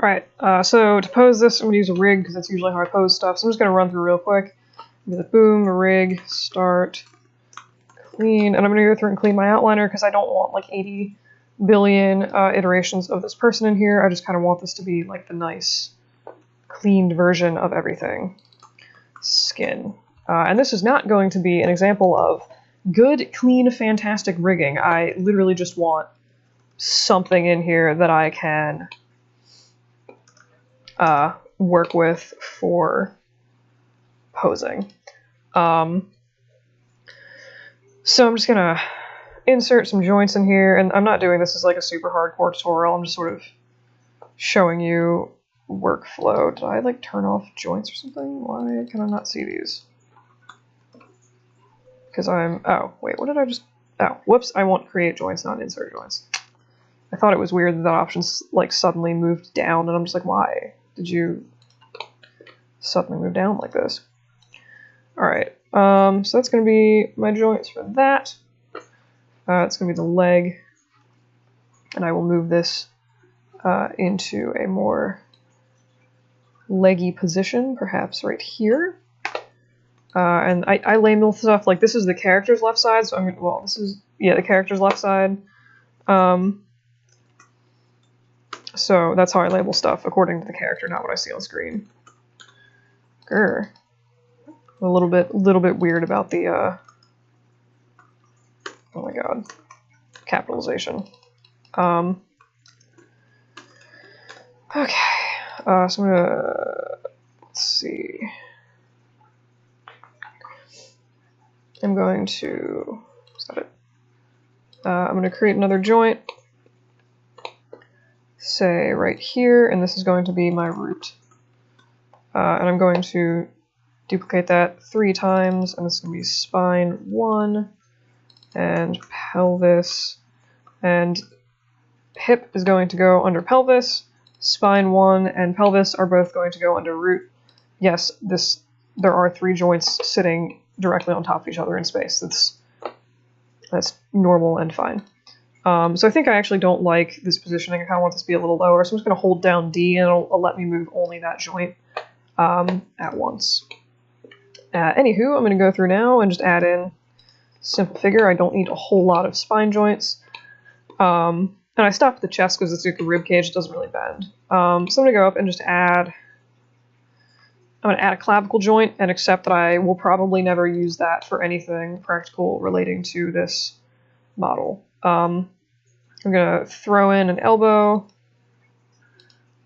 Alright, so to pose this, I'm going to use a rig because that's usually how I pose stuff. So I'm just going to run through real quick. Do the boom, rig, start, clean, and I'm going to go through and clean my outliner because I don't want like 80 billion iterations of this person in here. I just kind of want this to be like the nice, cleaned version of everything. Skin. And this is not going to be an example of good, clean, fantastic rigging. I literally just want something in here that I can work with for posing. So I'm just gonna insert some joints in here, and I'm not doing this as like a super hardcore tutorial. I'm just sort of showing you workflow. Did I like turn off joints or something? Why can I not see these? Because oh wait, what did I just, oh whoops, I want create joints, not insert joints. I thought it was weird that that option like suddenly moved down, and I'm just like, why did you suddenly move down like this? Alright, so that's going to be my joints for that. It's going to be the leg, and I will move this into a more leggy position, perhaps right here. And I label stuff like this is the character's left side, so I'm going to, well, this is, yeah, the character's left side. So that's how I label stuff, according to the character, not what I see on screen. Grr. A little bit weird about the, oh my god, capitalization. Okay, so I'm gonna, let's see. I'm going to, is that it? I'm gonna create another joint, say right here, and this is going to be my root. And I'm going to duplicate that 3 times, and this is going to be spine 1, and pelvis, and hip is going to go under pelvis, spine 1 and pelvis are both going to go under root. Yes, there are 3 joints sitting directly on top of each other in space. That's normal and fine. So I think I actually don't like this positioning. I kind of want this to be a little lower, so I'm just going to hold down D, and it'll let me move only that joint at once. Anywho, I'm going to go through now and just add in simple figure. I don't need a whole lot of spine joints. And I stopped at the chest because it's like a rib cage, it doesn't really bend. So I'm going to go up and just add, I'm going to add a clavicle joint and accept that I will probably never use that for anything practical relating to this model. I'm going to throw in an elbow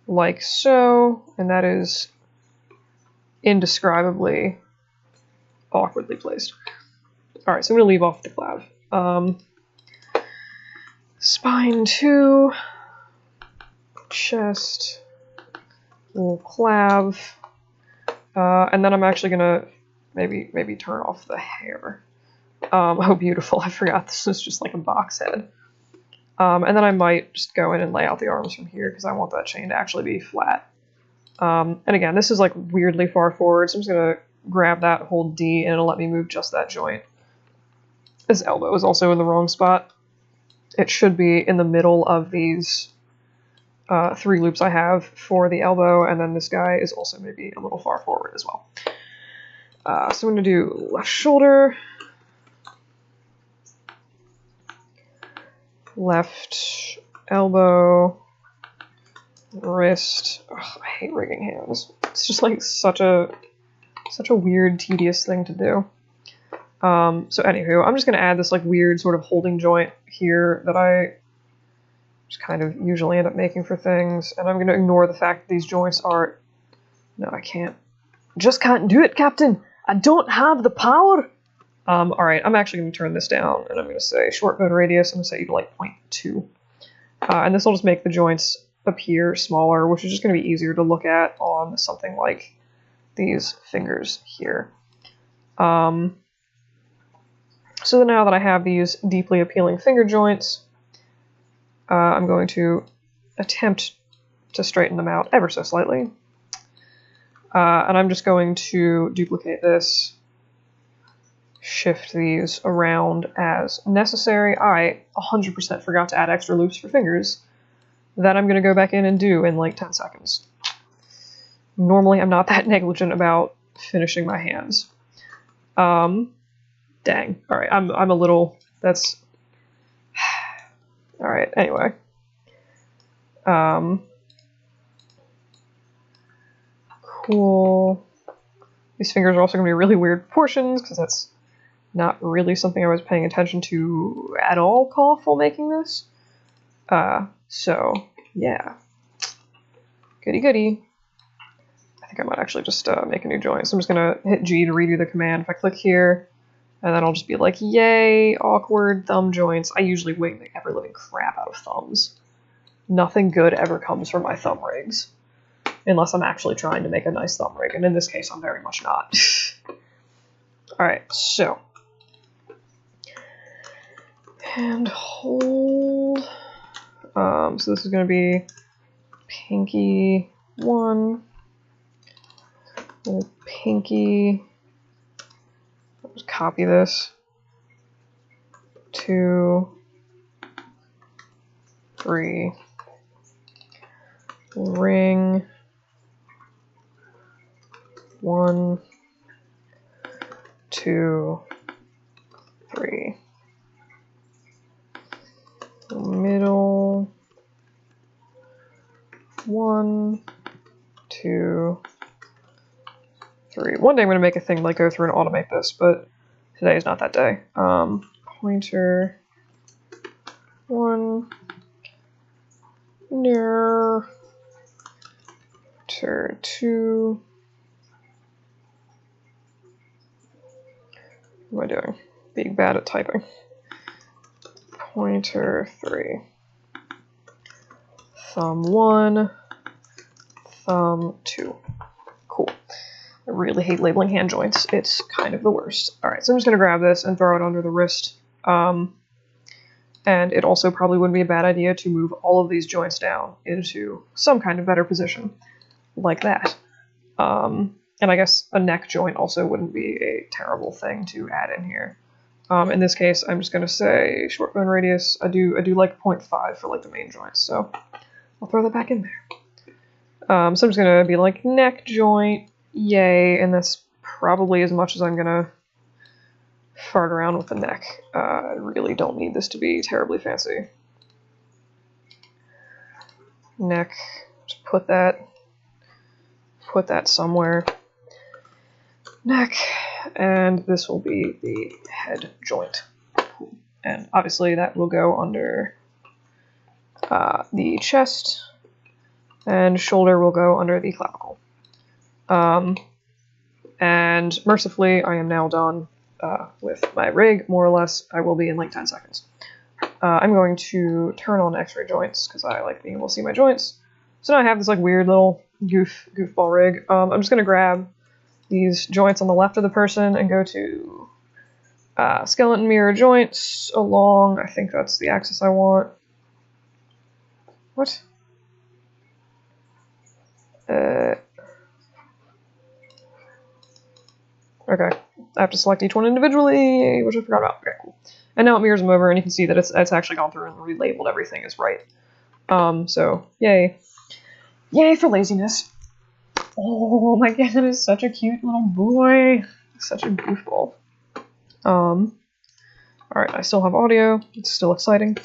like so, and that is indescribably awkwardly placed. Alright, so I'm going to leave off the clav. Spine 2, chest, little clav, and then I'm actually going to maybe turn off the hair. Oh, beautiful, I forgot this was just like a box head. And then I might just go in and lay out the arms from here because I want that chain to actually be flat. And again, this is like weirdly far forward, so I'm just going to grab that, hold D, and it'll let me move just that joint. This elbow is also in the wrong spot. It should be in the middle of these 3 loops I have for the elbow, and then this guy is also maybe a little far forward as well. So I'm going to do left shoulder, left elbow, wrist. Ugh, I hate rigging hands. It's just like such a weird, tedious thing to do. So anywho, I'm just going to add this like weird sort of holding joint here that I just kind of usually end up making for things, and I'm going to ignore the fact that these joints are, no, I can't, just can't do it, Captain. I don't have the power. Alright, I'm actually going to turn this down, and I'm going to say short bone radius. I'm going to say like 0.2. And this will just make the joints appear smaller, which is just going to be easier to look at on something like these fingers here. So now that I have these deeply appealing finger joints, I'm going to attempt to straighten them out ever so slightly. And I'm just going to duplicate this, shift these around as necessary. I 100% forgot to add extra loops for fingers. that I'm going to go back in and do in like 10 seconds. Normally I'm not that negligent about finishing my hands. Dang. Alright, I'm a little... That's... Alright, anyway. Cool. These fingers are also going to be really weird proportions, because that's not really something I was paying attention to at all, while making this. So, yeah. Goody goody. I think I might actually just make a new joint. So I'm just going to hit G to redo the command. If I click here, and then I'll just be like, yay, awkward thumb joints. I usually wing the ever-living crap out of thumbs. Nothing good ever comes from my thumb rigs. Unless I'm actually trying to make a nice thumb rig, and in this case, I'm very much not. Alright, so. And hold. So this is going to be pinky 1, pinky, I'll just copy this, 2, 3, ring, 1, 2, 3, middle, 1, 2, 3. One day I'm going to make a thing like go through and automate this, but today is not that day. Pointer 1, near, pointer 2. What am I doing? Being bad at typing. Pointer 3. Thumb 1, thumb 2. Cool. I really hate labeling hand joints. It's kind of the worst. Alright, so I'm just going to grab this and throw it under the wrist. And it also probably wouldn't be a bad idea to move all of these joints down into some kind of better position. Like that. And I guess a neck joint also wouldn't be a terrible thing to add in here. In this case, I'm just going to say short bone radius. I do like 0.5 for like the main joints, so I'll throw that back in there. So I'm just going to be like neck joint, yay, and that's probably as much as I'm going to fart around with the neck. I really don't need this to be terribly fancy. Neck, just put that somewhere. Neck, and this will be the head joint. And obviously that will go under the chest, and shoulder will go under the clavicle. And mercifully, I am now done with my rig, more or less. I will be in like 10 seconds. I'm going to turn on X-ray joints, because I like being able to see my joints. So now I have this like weird little goofball rig. I'm just going to grab these joints on the left of the person and go to skeleton mirror joints along, I think that's the axis I want. What? Okay, I have to select each one individually, which I forgot about. Okay, cool. And now it mirrors them over, and you can see that it's actually gone through and relabeled everything as right. So, yay. Yay for laziness. Oh my god, that is such a cute little boy. Such a goofball. Alright, I still have audio. It's still exciting.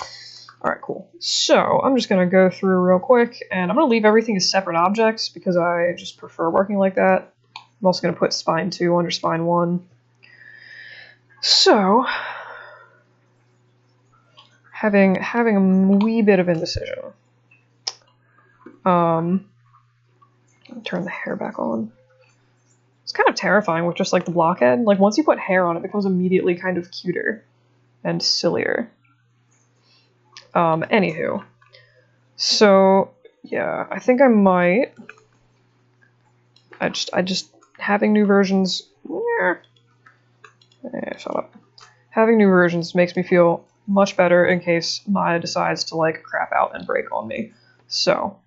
Alright, cool. So, I'm just going to go through real quick, and I'm going to leave everything as separate objects, because I just prefer working like that. I'm also going to put spine 2 under spine 1. So, having a wee bit of indecision. Turn the hair back on. It's kind of terrifying with just like the blockhead. Like once you put hair on, it becomes immediately kind of cuter and sillier. Anywho. So, yeah, I think I might. I just having new versions. Shut up. Having new versions makes me feel much better in case Maya decides to like crap out and break on me. So,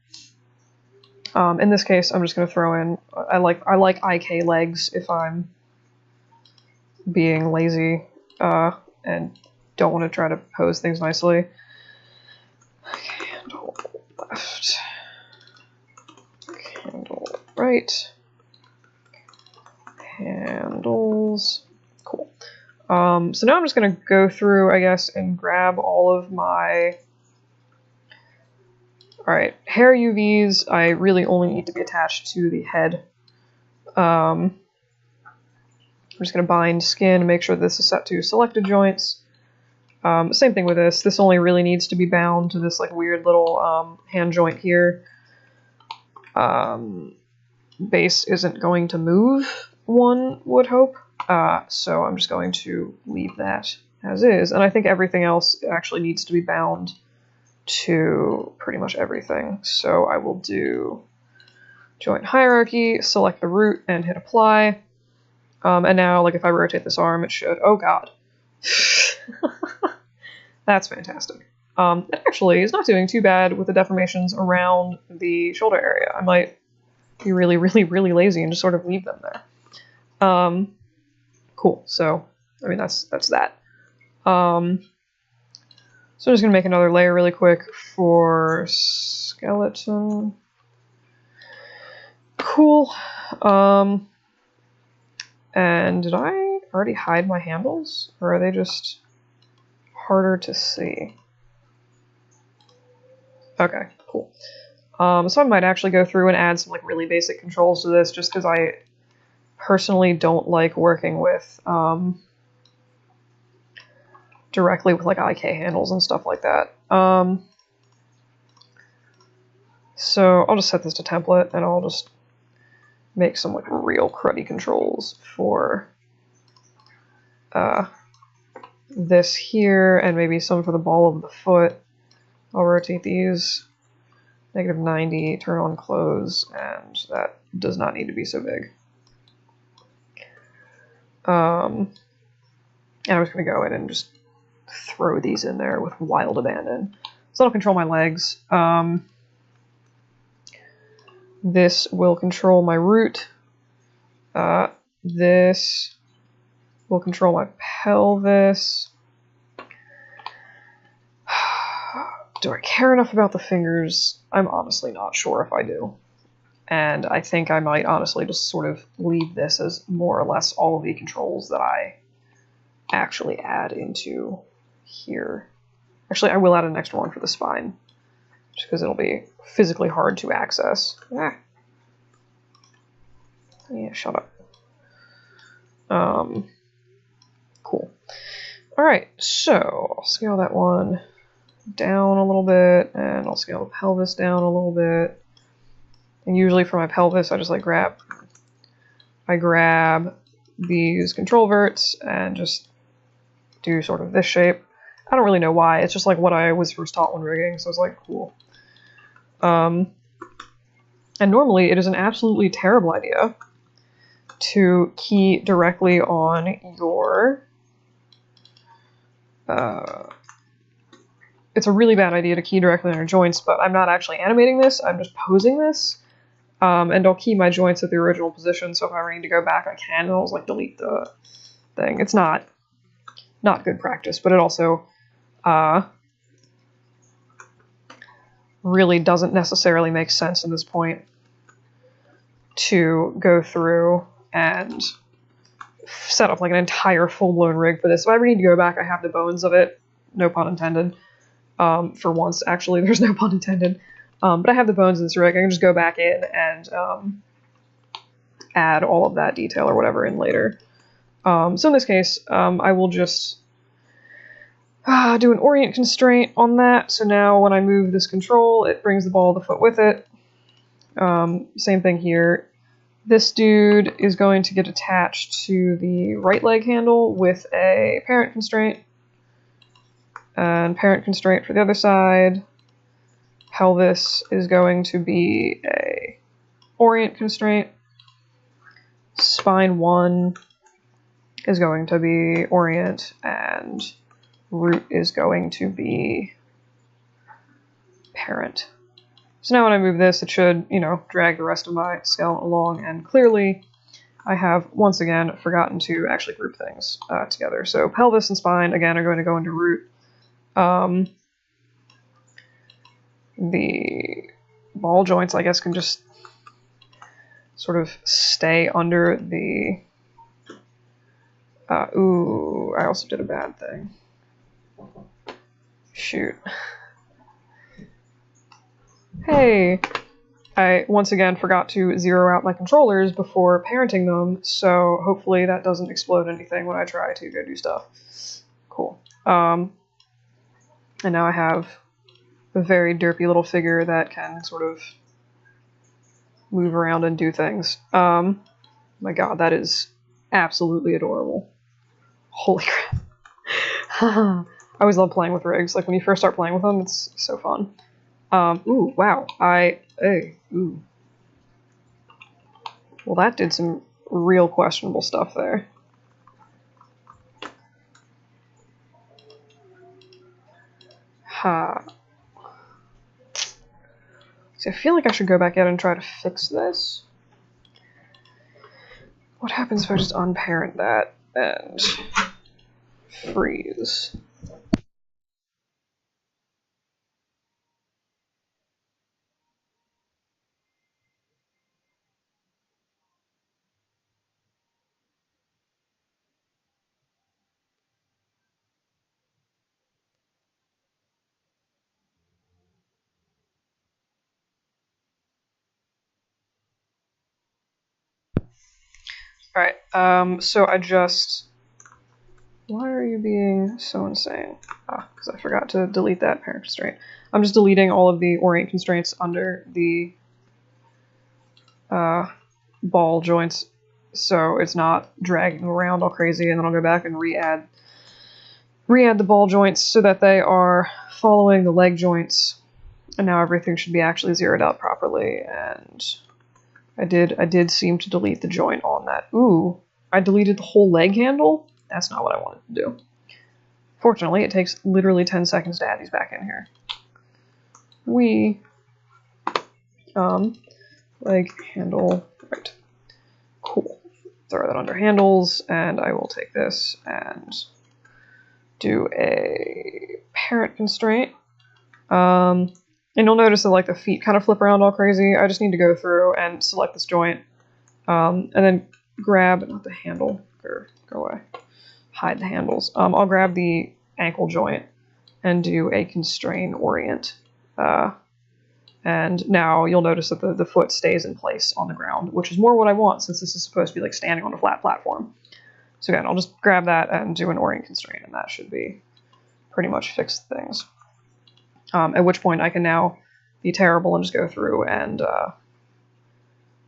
in this case, I'm just gonna throw in. I like IK legs if I'm being lazy and don't want to try to pose things nicely. Okay, and hold left. Handle right. Handles. Cool. So now I'm just going to go through, I guess, and grab all of my... Alright, hair UVs, I really only need to be attached to the head. I'm just going to bind skin and make sure this is set to selected joints. Same thing with this. This only really needs to be bound to this like weird little hand joint here. Base isn't going to move, one would hope. So I'm just going to leave that as is. And I think everything else actually needs to be bound to pretty much everything. So I will do joint hierarchy, select the root, and hit apply. And now, like, if I rotate this arm, it should... Oh, God. That's fantastic. It actually is not doing too bad with the deformations around the shoulder area. I might be really, really, really lazy and just sort of leave them there. Cool. So, I mean, that's that. So I'm just going to make another layer really quick for skeleton. Cool. And did I already hide my handles? Or are they just harder to see? Okay, cool. So I might actually go through and add some like really basic controls to this just because I personally don't like working with directly with like IK handles and stuff like that. So I'll just set this to template and I'll just make some like real cruddy controls for this here and maybe some for the ball of the foot. I'll rotate these. -90, turn on close, and that does not need to be so big. And I'm just going to go in and just throw these in there with wild abandon. So that'll control my legs. This will control my root. This will control my pelvis. Do I care enough about the fingers? I'm honestly not sure if I do. And I think I might honestly just sort of leave this as more or less all of the controls that I actually add into here. Actually, I will add an extra one for the spine, just because it'll be physically hard to access. Ah. Yeah, shut up. Cool. Alright, so I'll scale that one down a little bit, and I'll scale the pelvis down a little bit. And usually for my pelvis, I just like grab these control verts and just do sort of this shape. I don't really know why. It's just like what I was first taught when rigging, so it's like cool. And normally it is an absolutely terrible idea to key directly on your... it's a really bad idea to key directly on your joints, but I'm not actually animating this, I'm just posing this. And I'll key my joints at the original position, so if I ever need to go back, I can, and I'll just, like, delete the thing. It's not good practice, but it also really doesn't necessarily make sense at this point to go through and set up like an entire full-blown rig for this. If I ever need to go back, I have the bones of it, no pun intended. For once, actually, there's no pun intended. But I have the bones in this rig. I can just go back in and add all of that detail or whatever in later. So in this case, I will just do an orient constraint on that. So now when I move this control, it brings the ball of the foot with it. Same thing here. This dude is going to get attached to the right leg handle with a parent constraint. And parent constraint for the other side. Pelvis is going to be a orient constraint. Spine 1 is going to be orient, and root is going to be parent. So now when I move this, it should, you know, drag the rest of my skeleton along, and clearly I have, once again, forgotten to actually group things together. So pelvis and spine, again, are going to go into root. the ball joints, I guess, can just sort of stay under the... ooh, I also did a bad thing. Shoot. Hey! I once again forgot to zero out my controllers before parenting them, so hopefully that doesn't explode anything when I try to go do stuff. Cool. And now I have a very derpy little figure that can sort of move around and do things. My god, that is absolutely adorable. Holy crap. I always love playing with rigs. Like, when you first start playing with them, it's so fun. Ooh, wow. Ooh. Well, that did some real questionable stuff there. Ha. See, I feel like I should go back in and try to fix this. What happens if I just unparent that and freeze? Alright, so I just... Why are you being so insane? Ah, because I forgot to delete that parent constraint. I'm just deleting all of the orient constraints under the ball joints, so it's not dragging around all crazy, and then I'll go back and re-add the ball joints so that they are following the leg joints, and now everything should be actually zeroed out properly, and I did seem to delete the joint on that. Ooh, I deleted the whole leg handle? That's not what I wanted to do. Fortunately, it takes literally 10 seconds to add these back in here. Leg handle, right. Cool. Throw that under handles, and I will take this and do a parent constraint. And you'll notice that like the feet kind of flip around all crazy. I just need to go through and select this joint, and then grab, not the handle, go away, hide the handles. I'll grab the ankle joint and do a constrain orient. And now you'll notice that the foot stays in place on the ground, which is more what I want since this is supposed to be like standing on a flat platform. So again, I'll just grab that and do an orient constraint, and that should be pretty much fix things. At which point I can now be terrible and just go through and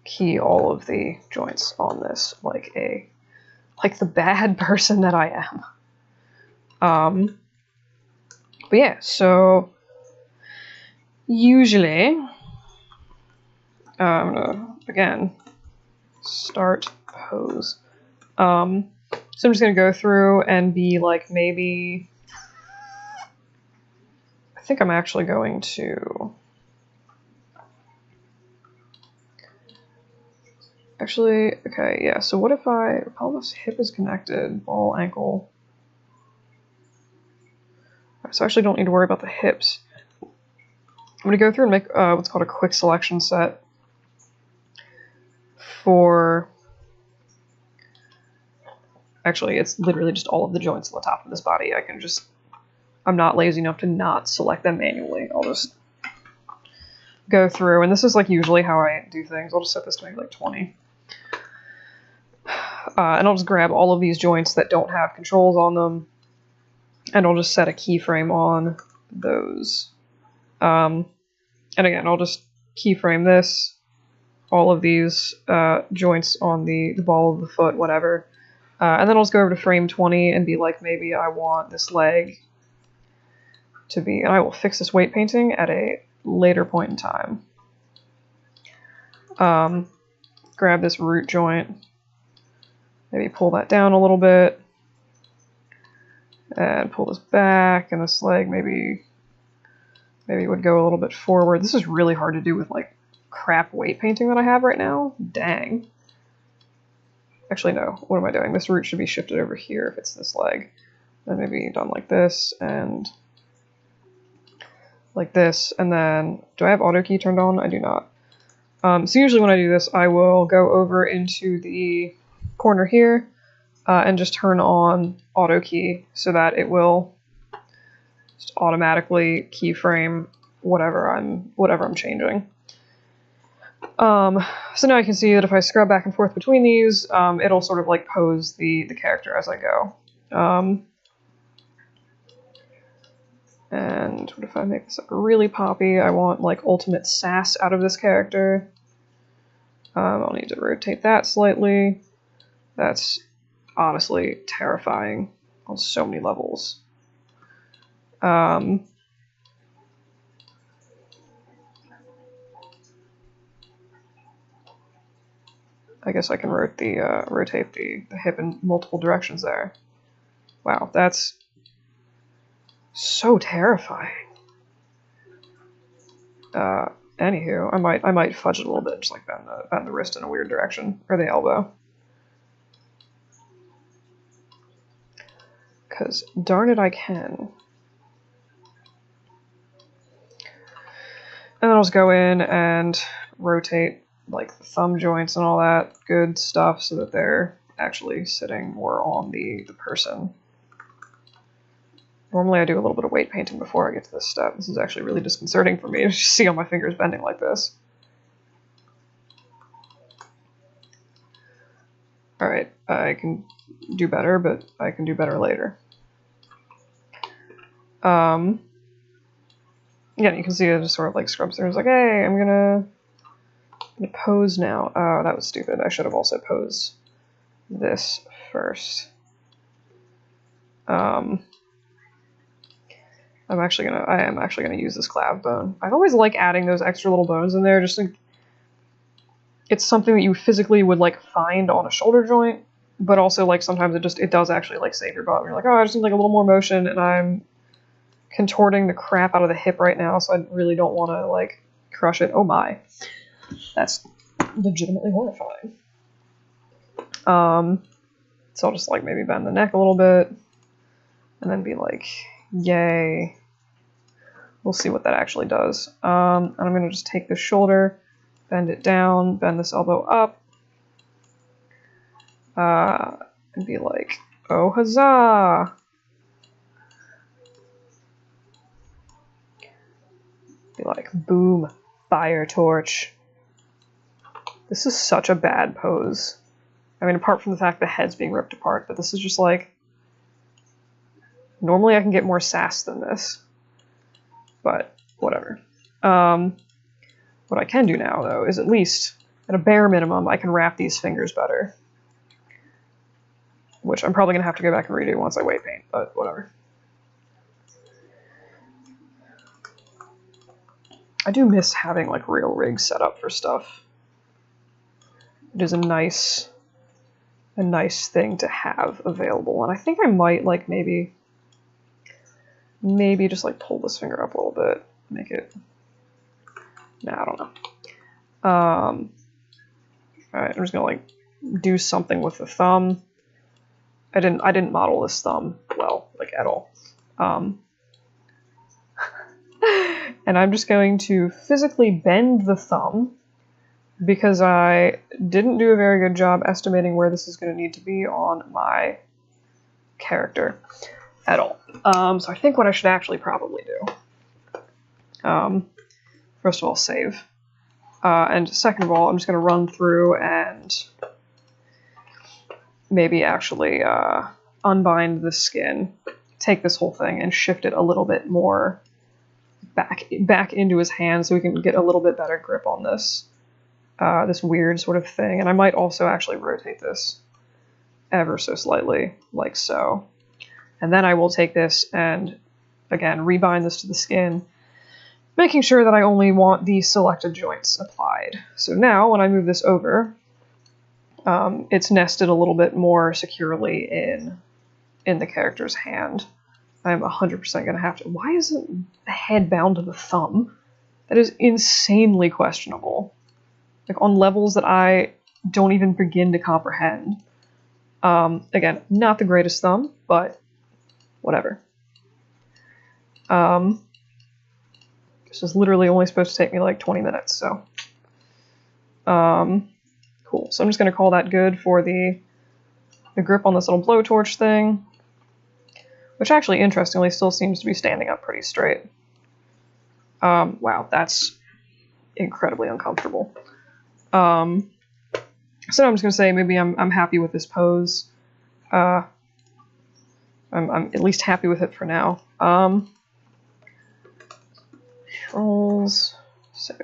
key all of the joints on this like the bad person that I am. But yeah, so usually I'm gonna again start pose. So I'm just gonna go through and be like, maybe I think I'm actually going to okay, yeah, so what if pelvis, hip is connected, ball, ankle. So I actually don't need to worry about the hips. I'm going to go through and make what's called a quick selection set for... Actually, it's literally just all of the joints on the top of this body. I'm not lazy enough to not select them manually. I'll just go through, and this is like usually how I do things. I'll just set this to maybe like 20. And I'll just grab all of these joints that don't have controls on them, and I'll just set a keyframe on those. And again, I'll just keyframe this, all of these joints on the ball of the foot, whatever. And then I'll just go over to frame 20 and be like, maybe I want this leg to be, and I will fix this weight painting at a later point in time. Grab this root joint, maybe pull that down a little bit, and pull this back, and this leg maybe it would go a little bit forward. This is really hard to do with like crap weight painting that I have right now. Dang. Actually, no. What am I doing? This root should be shifted over here if it's this leg. Then maybe done like this, and like this, and then, do I have auto key turned on? I do not. So usually when I do this, I will go over into the corner here and just turn on auto key so that it will just automatically keyframe whatever I'm changing. So now you can see that if I scrub back and forth between these, it'll sort of like pose the character as I go. And what if I make this like really poppy? I want like ultimate sass out of this character. I'll need to rotate that slightly. That's honestly terrifying on so many levels. I guess I can rotate the hip in multiple directions there. Wow, that's so terrifying. Anywho, I might fudge it a little bit, just like bend the wrist in a weird direction, or the elbow. Because darn it, I can. And then I'll just go in and rotate like the thumb joints and all that good stuff so that they're actually sitting more on the person. Normally I do a little bit of weight painting before I get to this step. This is actually really disconcerting for me to see all my fingers bending like this. Alright, I can do better, but I can do better later. Again, you can see it just sort of like scrubs through. It's like, hey, I'm gonna pose now. Oh, that was stupid. I should have also posed this first. I am actually gonna use this clav bone. I always like adding those extra little bones in there, just like it's something that you physically would like find on a shoulder joint, but also like sometimes it does actually like save your butt. You're like, oh, I just need like a little more motion, and I'm contorting the crap out of the hip right now, so I really don't want to like crush it. Oh my, that's legitimately horrifying. So I'll just like maybe bend the neck a little bit, and then be like, yay. We'll see what that actually does. And I'm gonna just take this shoulder, bend it down, bend this elbow up, and be like, oh huzzah! Be like, boom, fire torch. This is such a bad pose. I mean, apart from the fact the head's being ripped apart, but this is just like, normally I can get more sass than this, but whatever. What I can do now, though, is at least, at a bare minimum, I can wrap these fingers better. Which I'm probably going to have to go back and redo once I weight paint, but whatever. I do miss having, like, real rigs set up for stuff. It is a nice thing to have available, and I think I might, like, maybe just, like, pull this finger up a little bit, make it... Nah, I don't know. Alright, I'm just gonna, like, do something with the thumb. I didn't model this thumb well, like, at all. And I'm just going to physically bend the thumb because I didn't do a very good job estimating where this is going to need to be on my character at all. So I think what I should actually probably do, first of all, save. And second of all, I'm just going to run through and maybe actually unbind the skin, take this whole thing and shift it a little bit more back into his hand so we can get a little bit better grip on this this weird sort of thing. And I might also actually rotate this ever so slightly, like so. And then I will take this and, again, rebind this to the skin, making sure that I only want the selected joints applied. So now, when I move this over, it's nested a little bit more securely in the character's hand. I'm 100% going to have to... Why isn't the head bound to the thumb? That is insanely questionable. Like, on levels that I don't even begin to comprehend. Again, not the greatest thumb, but whatever. This is literally only supposed to take me like 20 minutes, so. Cool. So I'm just going to call that good for the grip on this little blowtorch thing, which actually, interestingly, still seems to be standing up pretty straight. Wow, that's incredibly uncomfortable. So I'm just going to say maybe I'm happy with this pose. I'm at least happy with it for now. Controls. So.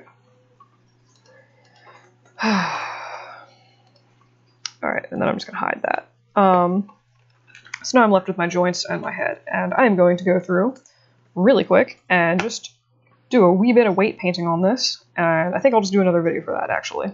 Alright, and then I'm just going to hide that. So now I'm left with my joints and my head, and I am going to go through really quick and just do a wee bit of weight painting on this, and I think I'll just do another video for that, actually.